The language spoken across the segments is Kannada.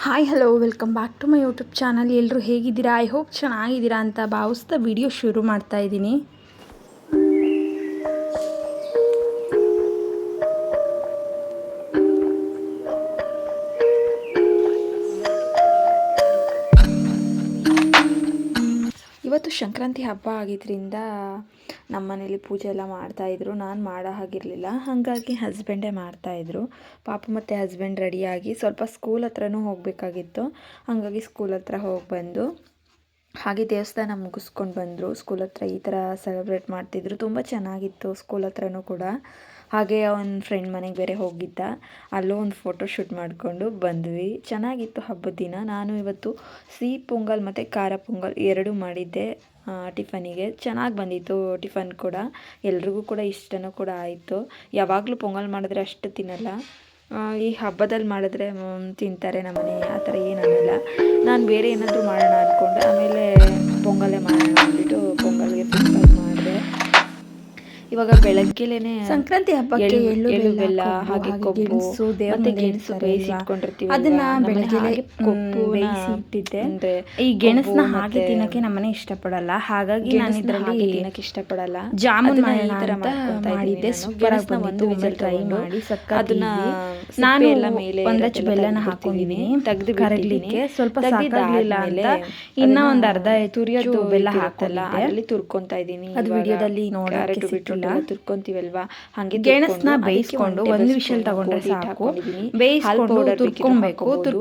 Hi hello welcome back to my YouTube channel. ಎಲ್ಲರೂ ಹೇಗಿದ್ದೀರಾ? ಐ ಹೋಪ್ ಚೆನ್ನಾಗಿದ್ದೀರಾ ಅಂತ ಭಾವಿಸ್ತಾ ವಿಡಿಯೋ ಶುರು ಮಾಡ್ತಾ ಇದ್ದೀನಿ. ಇವತ್ತು ಸಂಕ್ರಾಂತಿ ಹಬ್ಬ ಆಗಿದ್ದರಿಂದ ನಮ್ಮ ಮನೇಲಿ ಪೂಜೆ ಎಲ್ಲ ಮಾಡ್ತಾಯಿದ್ರು. ನಾನು ಮಾಡೋ ಹಾಗಿರಲಿಲ್ಲ, ಹಾಗಾಗಿ ಹಸ್ಬೆಂಡೇ ಮಾಡ್ತಾಯಿದ್ರು. ಪಾಪ ಮತ್ತು ಹಸ್ಬೆಂಡ್ ರೆಡಿಯಾಗಿ ಸ್ವಲ್ಪ ಸ್ಕೂಲ್ ಹತ್ರನೂ ಹೋಗಬೇಕಾಗಿತ್ತು, ಹಾಗಾಗಿ ಸ್ಕೂಲ್ ಹತ್ರ ಹೋಗಿ ಬಂದು ಹಾಗೆ ದೇವಸ್ಥಾನ ಮುಗಿಸ್ಕೊಂಡು ಬಂದರು. ಸ್ಕೂಲ್ ಹತ್ರ ಈ ಥರ ಸೆಲೆಬ್ರೇಟ್ ಮಾಡ್ತಿದ್ರು, ತುಂಬ ಚೆನ್ನಾಗಿತ್ತು ಸ್ಕೂಲ್ ಹತ್ರನೂ ಕೂಡ. ಹಾಗೆ ಅವನ ಫ್ರೆಂಡ್ ಮನೆಗೆ ಬೇರೆ ಹೋಗಿದ್ದ, ಅಲ್ಲೂ ಒಂದು ಫೋಟೋ ಶೂಟ್ ಮಾಡಿಕೊಂಡು ಬಂದ್ವಿ. ಚೆನ್ನಾಗಿತ್ತು ಹಬ್ಬದ ದಿನ. ನಾನು ಇವತ್ತು ಸಿಹಿ ಪೊಂಗಲ್ ಮತ್ತು ಖಾರ ಪೊಂಗಲ್ ಎರಡೂ ಮಾಡಿದ್ದೆ ಟಿಫನಿಗೆ. ಚೆನ್ನಾಗಿ ಬಂದಿತ್ತು ಟಿಫನ್ ಕೂಡ, ಎಲ್ರಿಗೂ ಕೂಡ ಇಷ್ಟನೂ ಕೂಡ ಆಯಿತು. ಯಾವಾಗಲೂ ಪೊಂಗಲ್ ಮಾಡಿದ್ರೆ ಅಷ್ಟು ತಿನ್ನಲ್ಲ, ಈ ಹಬ್ಬದಲ್ಲಿ ಮಾಡಿದ್ರೆ ತಿಂತಾರೆ ನಮ್ಮನೆ, ಆ ಥರ ಏನು ಅನ್ನಲ್ಲ. ನಾನು ಬೇರೆ ಏನಾದರೂ ಮಾಡೋಣ ಅಂದ್ಕೊಂಡೆ, ಆಮೇಲೆ ಪೊಂಗಲೇ ಮಾಡೋಣ ಅಂದ್ಬಿಟ್ಟು ಪೊಂಗಲ್ಗೆ ಫಿಕ್ಸ್ ಮಾಡಿದೆ. ಇವಾಗ ಬೆಳಗ್ಗೆಲೇನೆ ಸಂಕ್ರಾಂತಿ ಹಬ್ಬಕ್ಕೆ ಎಳ್ಳು ಬೆಲ್ಲ ಹಾಗೆ ಕೊಬ್ಬು ಮತ್ತೆ ಗೆಣಸು ಬೇಯಿಸಿ ಇಟ್ಕೊಂಡಿರ್ತೀವಿ, ಅದನ್ನ ಬೆಳಗ್ಗೆ ಕೊಬ್ಬು ಬೇಯಿಸಿ ಇಟ್ಟಿದ್ದೆ. ಅಂದ್ರೆ ಈ ಗೆಣಸನ್ನ ಹಾಗೆ ತಿನ್ನಕ್ಕೆ ನಮ್ಮನೆ ಇಷ್ಟಪಡಲ್ಲ, ಹಾಗಾಗಿ ನಾನು ಇದರಲ್ಲಿ ತಿನ್ನಕ್ಕೆ ಇಷ್ಟಪಡಲ್ಲ. ಜಾಮೂನ್ ಮಾಡಿದ್ದೆ, ಸೂಪರ್ ಆಗಿ ಬಂತು. ಟ್ರೈ ಮಾಡಿ ಅದನ್ನ ನಾನು ಎಲ್ಲ ಮೇಲೆ ಒಂದಚ್ಚು ಬೆಲ್ಲನ ಹಾಕೊಂಡಿದ್ದೀನಿ ತೆಗೆದು ಕರಗ್ಲಿಕ್ಕೆ. ಸ್ವಲ್ಪ ಸಾಕಾಗ್ಲಿಲ್ಲ ಅಂತ ಇನ್ನ ಒಂದು ಅರ್ಧ ತುರಿಯೋದು ಬೆಲ್ಲ ಹಾಕಲ್ಲ, ಅಲ್ಲಿ ತುರ್ಕೊಂತಾ ಇದ್ದೀನಿ. ಅದು ವಿಡಿಯೋದಲ್ಲಿ ನೋಡಕ್ಕೆ ತುರ್ಕೊಂತೀವಲ್ವಾ, ಹಾಗೆ ಗೆಣಸನ್ನ ಬೇಯಿಸ್ಕೊಂಡು ಒಂದು ವಿಷಲ್ ತಗೊಂಡ್ರೆ ಸಾಕು. ಬೇಯಿಸ್ಕೊಂಡು ತುರ್ಕೊಬೇಕು.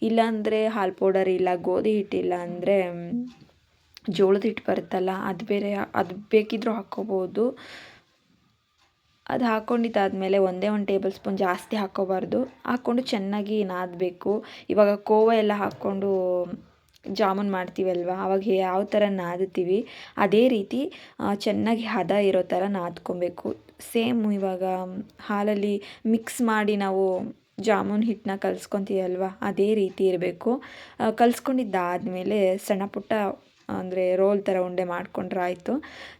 ಇಲ್ಲಾಂದ್ರೆ ಹಾಲ್ ಪೌಡರ್ ಇಲ್ಲ, ಗೋಧಿ ಹಿಟ್ಟಿಲ್ಲ ಅಂದರೆ ಜೋಳದ ಹಿಟ್ಟು ಬರುತ್ತಲ್ಲ, ಅದು ಬೇರೆ, ಅದು ಬೇಕಿದ್ರೂ ಹಾಕ್ಕೋಬೋದು. ಅದು ಹಾಕ್ಕೊಂಡಿದ್ದಾದಮೇಲೆ ಒಂದೇ ಒಂದು ಟೇಬಲ್ ಸ್ಪೂನ್ ಜಾಸ್ತಿ ಹಾಕ್ಕೋಬಾರ್ದು, ಹಾಕ್ಕೊಂಡು ಚೆನ್ನಾಗಿ ನಾದಬೇಕು. ಇವಾಗ ಕೋವಾ ಎಲ್ಲ ಹಾಕ್ಕೊಂಡು ಜಾಮೂನ್ ಮಾಡ್ತೀವಲ್ವ, ಅವಾಗ ಯಾವ ಥರ ನಾದುತ್ತೀವಿ ಅದೇ ರೀತಿ ಚೆನ್ನಾಗಿ ಹದ ಇರೋ ಥರ ನಾದ್ಕೊಬೇಕು. ಸೇಮ್ ಇವಾಗ ಹಾಲಲ್ಲಿ ಮಿಕ್ಸ್ ಮಾಡಿ ನಾವು ಜಾಮೂನ್ ಹಿಟ್ಟನ್ನ ಕಲಿಸ್ಕೊತೀವಲ್ವ, ಅದೇ ರೀತಿ ಇರಬೇಕು. ಕಲಿಸ್ಕೊಂಡಿದ್ದಾದಮೇಲೆ ಸಣ್ಣ ಪುಟ್ಟ ಅಂದರೆ ರೋಲ್ ಥರ ಉಂಡೆ ಮಾಡಿಕೊಂಡ್ರೆ ಆಯಿತು.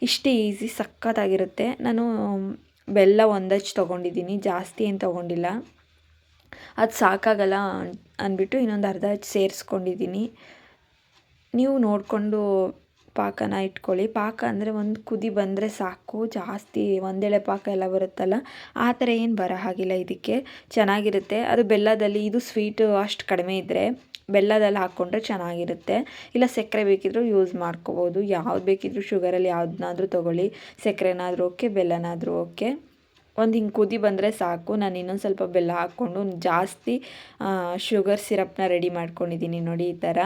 ಇಷ್ಟೇ ಈಸಿ, ಸಖತ್ತಾಗಿರುತ್ತೆ. ನಾನು ಬೆಲ್ಲ ಒಂದಚ್ಚು ತೊಗೊಂಡಿದ್ದೀನಿ, ಜಾಸ್ತಿ ಏನು ತೊಗೊಂಡಿಲ್ಲ, ಅದು ಸಾಕಾಗಲ್ಲ ಅಂದ್ಬಿಟ್ಟು ಇನ್ನೊಂದು ಅರ್ಧ ಹಚ್ಚು ಸೇರಿಸ್ಕೊಂಡಿದ್ದೀನಿ. ನೀವು ನೋಡಿಕೊಂಡು ಪಾಕನ ಇಟ್ಕೊಳ್ಳಿ. ಪಾಕ ಅಂದರೆ ಒಂದು ಕುದಿ ಬಂದರೆ ಸಾಕು, ಜಾಸ್ತಿ ಒಂದೆಳೆ ಪಾಕ ಎಲ್ಲ ಬರುತ್ತಲ್ಲ, ಆ ಥರ ಏನು ಬರೋ ಹಾಗಿಲ್ಲ. ಇದಕ್ಕೆ ಚೆನ್ನಾಗಿರುತ್ತೆ. ಅದು ಬೆಲ್ಲದಲ್ಲಿ, ಇದು ಸ್ವೀಟು ಅಷ್ಟು ಕಡಿಮೆ ಇದ್ದರೆ ಬೆಲ್ಲದಲ್ಲಿ ಹಾಕ್ಕೊಂಡ್ರೆ ಚೆನ್ನಾಗಿರುತ್ತೆ. ಇಲ್ಲ ಸಕ್ಕರೆ ಬೇಕಿದ್ರೂ ಯೂಸ್ ಮಾಡ್ಕೋಬೋದು, ಯಾವ್ದು ಬೇಕಿದ್ರೂ ಶುಗರಲ್ಲಿ ಯಾವುದನ್ನಾದ್ರೂ ತೊಗೊಳ್ಳಿ, ಸಕ್ಕರೆನಾದರೂ ಓಕೆ, ಬೆಲ್ಲನಾದರೂ ಓಕೆ. ಒಂದು ಹಿಂಗೆ ಕುದಿ ಬಂದರೆ ಸಾಕು. ನಾನು ಇನ್ನೊಂದು ಸ್ವಲ್ಪ ಬೆಲ್ಲ ಹಾಕ್ಕೊಂಡು ಜಾಸ್ತಿ ಶುಗರ್ ಸಿರಪ್ನ ರೆಡಿ ಮಾಡ್ಕೊಂಡಿದ್ದೀನಿ ನೋಡಿ, ಈ ಥರ.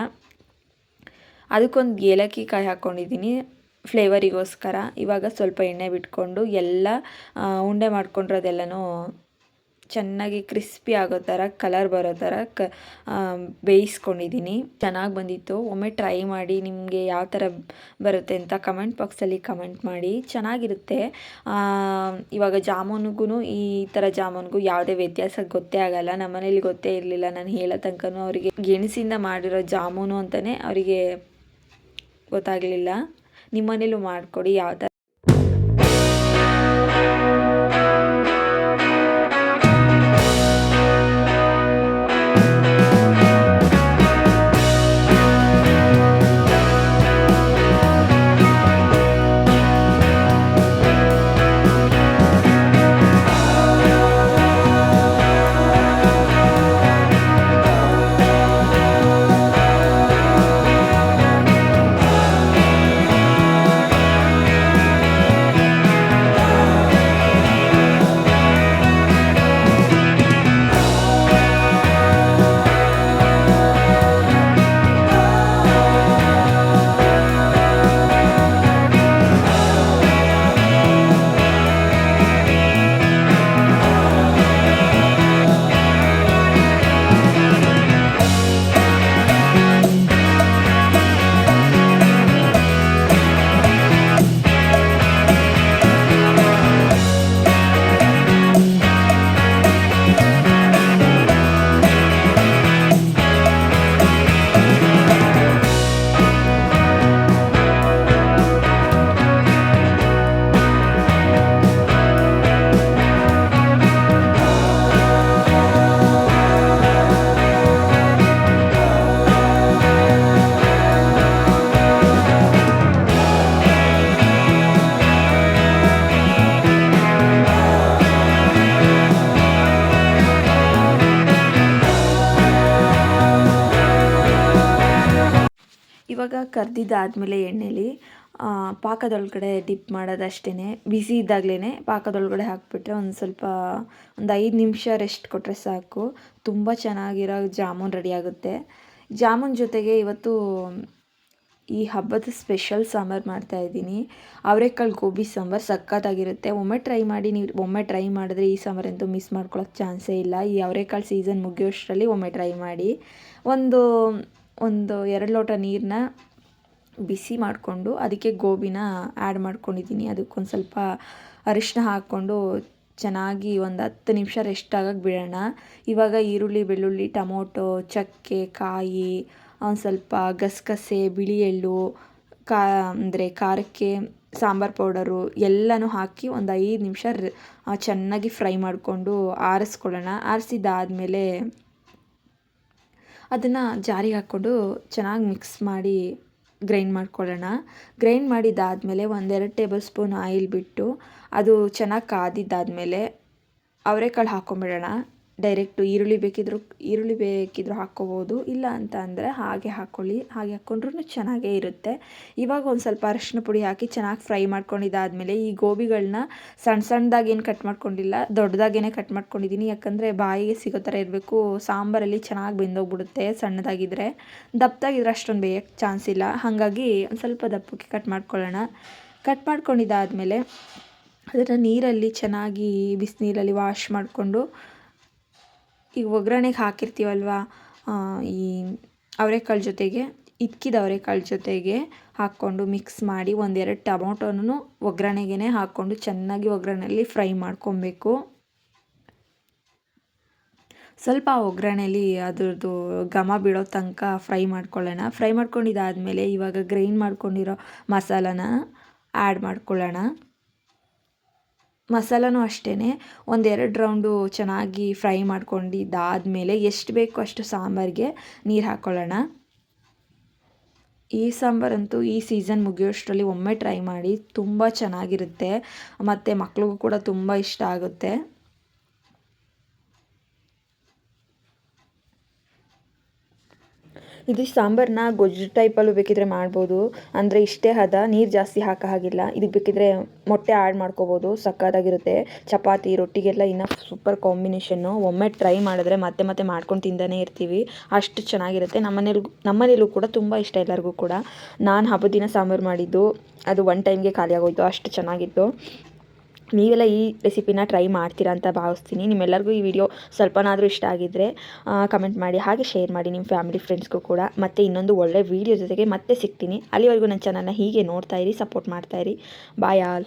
ಅದಕ್ಕೊಂದು ಏಲಕ್ಕಿ ಕಾಯಿ ಹಾಕ್ಕೊಂಡಿದ್ದೀನಿ ಫ್ಲೇವರಿಗೋಸ್ಕರ. ಇವಾಗ ಸ್ವಲ್ಪ ಎಣ್ಣೆ ಬಿಟ್ಕೊಂಡು ಎಲ್ಲ ಉಂಡೆ ಮಾಡ್ಕೊಂಡಿರೋದೆಲ್ಲನೂ ಚೆನ್ನಾಗಿ ಕ್ರಿಸ್ಪಿ ಆಗೋ ಥರ, ಕಲರ್ ಬರೋ ಥರ ಬೇಯಿಸ್ಕೊಂಡಿದ್ದೀನಿ. ಚೆನ್ನಾಗಿ ಬಂದಿತ್ತು. ಒಮ್ಮೆ ಟ್ರೈ ಮಾಡಿ, ನಿಮಗೆ ಯಾವ ಥರ ಬರುತ್ತೆ ಅಂತ ಕಮೆಂಟ್ ಬಾಕ್ಸಲ್ಲಿ ಕಮೆಂಟ್ ಮಾಡಿ. ಚೆನ್ನಾಗಿರುತ್ತೆ. ಇವಾಗ ಜಾಮೂನಿಗೂ ಈ ಥರ ಜಾಮೂನಿಗೂ ಯಾವುದೇ ವ್ಯತ್ಯಾಸ ಗೊತ್ತೇ ಆಗಲ್ಲ. ನಮ್ಮ ಮನೇಲಿ ಗೊತ್ತೇ ಇರಲಿಲ್ಲ, ನಾನು ಹೇಳೋ ತನಕನೂ ಅವರಿಗೆ ಗೆಣಸಿಂದ ಮಾಡಿರೋ ಜಾಮೂನು ಅಂತಲೇ ಅವರಿಗೆ ಗೊತ್ತಾಗಲಿಲ್ಲ. ನಿಮ್ಮ ಮನೇಲೂ ಮಾಡಿಕೊಡಿ ಯಾವ ಥರ. ಇವಾಗ ಕರ್ದಿದ್ದಾದಮೇಲೆ ಎಣ್ಣೆಲಿ ಪಾಕದೊಳಗಡೆ ಡಿಪ್ ಮಾಡೋದಷ್ಟೇ. ಬಿಸಿ ಇದ್ದಾಗಲೇ ಪಾಕದೊಳಗಡೆ ಹಾಕಿಬಿಟ್ರೆ ಒಂದು 5 ನಿಮಿಷ ರೆಸ್ಟ್ ಕೊಟ್ಟರೆ ಸಾಕು. ತುಂಬ ಚೆನ್ನಾಗಿರೋ ಜಾಮೂನ್ ರೆಡಿಯಾಗುತ್ತೆ. ಜಾಮೂನ್ ಜೊತೆಗೆ ಇವತ್ತು ಈ ಹಬ್ಬದ ಸ್ಪೆಷಲ್ ಸಾಂಬಾರು ಮಾಡ್ತಾಯಿದ್ದೀನಿ. ಅವರೆಕಾಳು ಗೋಬಿ ಸಾಂಬಾರು ಸಖತ್ತಾಗಿರುತ್ತೆ. ಒಮ್ಮೆ ಟ್ರೈ ಮಾಡಿದ್ರೆ ಈ ಸಾಂಬಾರಂತೂ ಮಿಸ್ ಮಾಡ್ಕೊಳ್ಳೋಕ್ಕೆ ಚಾನ್ಸೇ ಇಲ್ಲ. ಈ ಅವರೆಕಾಳು ಸೀಸನ್ ಮುಗಿಯೋಷ್ಟರಲ್ಲಿ ಒಮ್ಮೆ ಟ್ರೈ ಮಾಡಿ. ಒಂದು 2 ಲೋಟ ನೀರನ್ನ ಬಿಸಿ ಮಾಡಿಕೊಂಡು ಅದಕ್ಕೆ ಗೋಬಿನ ಆ್ಯಡ್ ಮಾಡ್ಕೊಂಡಿದ್ದೀನಿ. ಅದಕ್ಕೊಂದು ಸ್ವಲ್ಪ ಅರಿಶಿನ ಹಾಕ್ಕೊಂಡು ಚೆನ್ನಾಗಿ ಒಂದು 10 ನಿಮಿಷ ರೆಸ್ಟ್ ಆಗಕ್ಕೆ ಬಿಡೋಣ. ಇವಾಗ ಈರುಳ್ಳಿ, ಬೆಳ್ಳುಳ್ಳಿ, ಟೊಮೊಟೊ, ಚಕ್ಕೆ, ಕಾಯಿ, ಒಂದು ಸ್ವಲ್ಪ ಗಸಗಸೆ, ಬಿಳಿ ಎಳ್ಳು, ಖಾರಕ್ಕೆ ಸಾಂಬಾರು ಪೌಡರು ಎಲ್ಲನೂ ಹಾಕಿ ಒಂದು 5 ನಿಮಿಷ ಚೆನ್ನಾಗಿ ಫ್ರೈ ಮಾಡಿಕೊಂಡು ಆರಿಸ್ಕೊಳ್ಳೋಣ. ಆರಿಸಿದ್ದಾದಮೇಲೆ ಅದನ್ನು ಜಾರಿಗೆ ಹಾಕ್ಕೊಂಡು ಚೆನ್ನಾಗಿ ಮಿಕ್ಸ್ ಮಾಡಿ ಗ್ರೈಂಡ್ ಮಾಡ್ಕೊಳ್ಳೋಣ. ಗ್ರೈಂಡ್ ಮಾಡಿದ್ದಾದಮೇಲೆ 1-2 ಟೇಬಲ್ ಸ್ಪೂನ್ ಆಯಿಲ್ ಬಿಟ್ಟು ಅದು ಚೆನ್ನಾಗಿ ಕಾದಿದ್ದಾದಮೇಲೆ ಅವರೆಕಾಳು ಹಾಕ್ಕೊಂಬಿಡೋಣ. ಡೈರೆಕ್ಟು ಈರುಳ್ಳಿ ಬೇಕಿದ್ರೂ ಹಾಕ್ಕೋಬೋದು, ಇಲ್ಲ ಅಂತ ಅಂದರೆ ಹಾಗೆ ಹಾಕ್ಕೊಳ್ಳಿ. ಹಾಗೆ ಹಾಕ್ಕೊಂಡ್ರೂ ಚೆನ್ನಾಗೇ ಇರುತ್ತೆ. ಇವಾಗ ಒಂದು ಸ್ವಲ್ಪ ಅರಿಶಿನ ಪುಡಿ ಹಾಕಿ ಚೆನ್ನಾಗಿ ಫ್ರೈ ಮಾಡ್ಕೊಂಡಿದ್ದಾದಮೇಲೆ ಈ ಗೋಬಿಗಳನ್ನ ಸಣ್ಣದಾಗೇನು ಕಟ್ ಮಾಡ್ಕೊಂಡಿಲ್ಲ, ದೊಡ್ಡದಾಗೇ ಕಟ್ ಮಾಡ್ಕೊಂಡಿದ್ದೀನಿ. ಯಾಕಂದರೆ ಬಾಯಿಗೆ ಸಿಗೋ ಥರ ಇರಬೇಕು. ಸಾಂಬಾರಲ್ಲಿ ಚೆನ್ನಾಗಿ ಬೆಂದೋಗ್ಬಿಡುತ್ತೆ ಸಣ್ಣದಾಗಿದ್ದರೆ. ದಪ್ಪದಾಗಿದ್ರೆ ಅಷ್ಟೊಂದು ಬೇಯಕ್ಕೆ ಚಾನ್ಸ್ ಇಲ್ಲ. ಹಾಗಾಗಿ ಒಂದು ಸ್ವಲ್ಪ ದಪ್ಪಕ್ಕೆ ಕಟ್ ಮಾಡ್ಕೊಳ್ಳೋಣ. ಕಟ್ ಮಾಡ್ಕೊಂಡಿದ್ದಾದಮೇಲೆ ಅದನ್ನು ನೀರಲ್ಲಿ ಚೆನ್ನಾಗಿ ಬಿಸಿನೀರಲ್ಲಿ ವಾಶ್ ಮಾಡಿಕೊಂಡು ಈಗ ಒಗ್ಗರಣೆಗೆ ಹಾಕಿರ್ತೀವಲ್ವ, ಈ ಅವರೆಕಾಳು ಜೊತೆಗೆ ಅವರೆಕಾಳು ಜೊತೆಗೆ ಹಾಕ್ಕೊಂಡು ಮಿಕ್ಸ್ ಮಾಡಿ 1-2 ಟೊಮೊಟೊನೂ ಒಗ್ಗರಣೆಗೆ ಹಾಕ್ಕೊಂಡು ಚೆನ್ನಾಗಿ ಒಗ್ಗರಣೆಯಲ್ಲಿ ಫ್ರೈ ಮಾಡ್ಕೊಬೇಕು. ಸ್ವಲ್ಪ ಒಗ್ಗರಣೆಯಲ್ಲಿ ಅದ್ರದ್ದು ಘಮ ಬಿಡೋ ತನಕ ಫ್ರೈ ಮಾಡ್ಕೊಳ್ಳೋಣ. ಫ್ರೈ ಮಾಡ್ಕೊಂಡಿದ್ದಾದಮೇಲೆ ಇವಾಗ ಗ್ರೈಂಡ್ ಮಾಡ್ಕೊಂಡಿರೋ ಮಸಾಲಾನ ಆ್ಯಡ್ ಮಾಡ್ಕೊಳ್ಳೋಣ. ಮಸಾಲನೂ ಅಷ್ಟೇ 1-2 ರೌಂಡು ಚೆನ್ನಾಗಿ ಫ್ರೈ ಮಾಡ್ಕೊಂಡಿದ್ದಾದಮೇಲೆ ಎಷ್ಟು ಬೇಕೋ ಅಷ್ಟು ಸಾಂಬಾರಿಗೆ ನೀರು ಹಾಕ್ಕೊಳ್ಳೋಣ. ಈ ಸಾಂಬಾರಂತೂ ಈ ಸೀಸನ್ ಮುಗಿಯೋಷ್ಟರಲ್ಲಿ ಒಮ್ಮೆ ಟ್ರೈ ಮಾಡಿ, ತುಂಬ ಚೆನ್ನಾಗಿರುತ್ತೆ. ಮತ್ತು ಮಕ್ಳಿಗೂ ಕೂಡ ತುಂಬ ಇಷ್ಟ ಆಗುತ್ತೆ. ಇದು ಸಾಂಬಾರನ್ನ ಗೊಜ್ಜು ಟೈಪಲ್ಲೂ ಬೇಕಿದ್ರೆ ಮಾಡ್ಬೋದು. ಅಂದರೆ ಇಷ್ಟೇ ಹದ, ನೀರು ಜಾಸ್ತಿ ಹಾಕೋ ಹಾಗಿಲ್ಲ. ಇದಕ್ಕೆ ಬೇಕಿದ್ರೆ ಮೊಟ್ಟೆ ಆ್ಯಡ್ ಮಾಡ್ಕೋಬೋದು, ಸಕ್ಕತ್ತಾಗಿರುತ್ತೆ. ಚಪಾತಿ, ರೊಟ್ಟಿಗೆಲ್ಲ ಇನ್ನೂ ಸೂಪರ್ ಕಾಂಬಿನೇಷನ್ನು. ಒಮ್ಮೆ ಟ್ರೈ ಮಾಡಿದ್ರೆ ಮತ್ತೆ ಮಾಡ್ಕೊಂಡು ತಿಂತಾನೇ ಇರ್ತೀವಿ, ಅಷ್ಟು ಚೆನ್ನಾಗಿರುತ್ತೆ. ನಮ್ಮನೇಲೂ ಕೂಡ ತುಂಬ ಇಷ್ಟ ಎಲ್ಲರಿಗೂ ಕೂಡ. ನಾನು ಹಬ್ಬದ ದಿನ ಸಾಂಬಾರು ಮಾಡಿದ್ದು, ಅದು 1 ಟೈಮ್ಗೆ ಖಾಲಿ ಆಗೋಯ್ತು, ಅಷ್ಟು ಚೆನ್ನಾಗಿತ್ತು. ನೀವೆಲ್ಲ ಈ ರೆಸಿಪಿನ ಟ್ರೈ ಮಾಡ್ತೀರಾ ಅಂತ ಭಾವಿಸ್ತೀನಿ. ನಿಮ್ಮೆಲ್ಲರಿಗೂ ಈ ವಿಡಿಯೋ ಸ್ವಲ್ಪನಾದರೂ ಇಷ್ಟ ಆಗಿದ್ದರೆ ಕಮೆಂಟ್ ಮಾಡಿ, ಹಾಗೆ ಶೇರ್ ಮಾಡಿ ನಿಮ್ಮ ಫ್ಯಾಮಿಲಿ ಫ್ರೆಂಡ್ಸ್ಗೂ ಕೂಡ. ಮತ್ತು ಇನ್ನೊಂದು ಒಳ್ಳೆ ವಿಡಿಯೋ ಜೊತೆಗೆ ಮತ್ತೆ ಸಿಗ್ತೀನಿ. ಅಲ್ಲಿವರೆಗೂ ನನ್ನ ಚಾನಲ್ನ ಹೀಗೆ ನೋಡ್ತಾಯಿರಿ, ಸಪೋರ್ಟ್ ಮಾಡ್ತಾಯಿರಿ. ಬಾಯ್ ಆಲ್.